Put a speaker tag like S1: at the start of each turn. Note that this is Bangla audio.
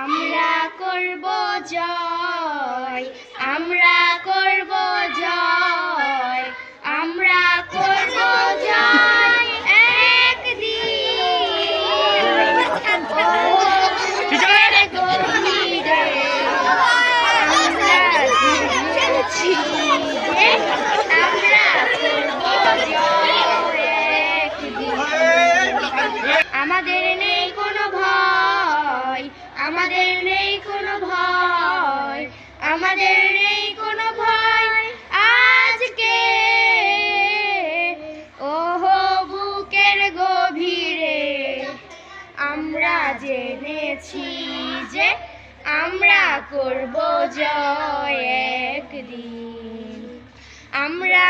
S1: আমরা করব জয়, আমরা করব জয়, আমরা করব জয় একদিন। বুকের গভীরে আমরা জেনেছি যে আমরা করব জয় একদিন। আমাদের নেই কোনো ভয়, আমাদের নেই কোনো ভয়, আমাদের নেই কোনো ভয় আজকে। ওহো বুকের গভীরে আমরা জেনেছি যে আমরা করব জয় একদিন। আমরা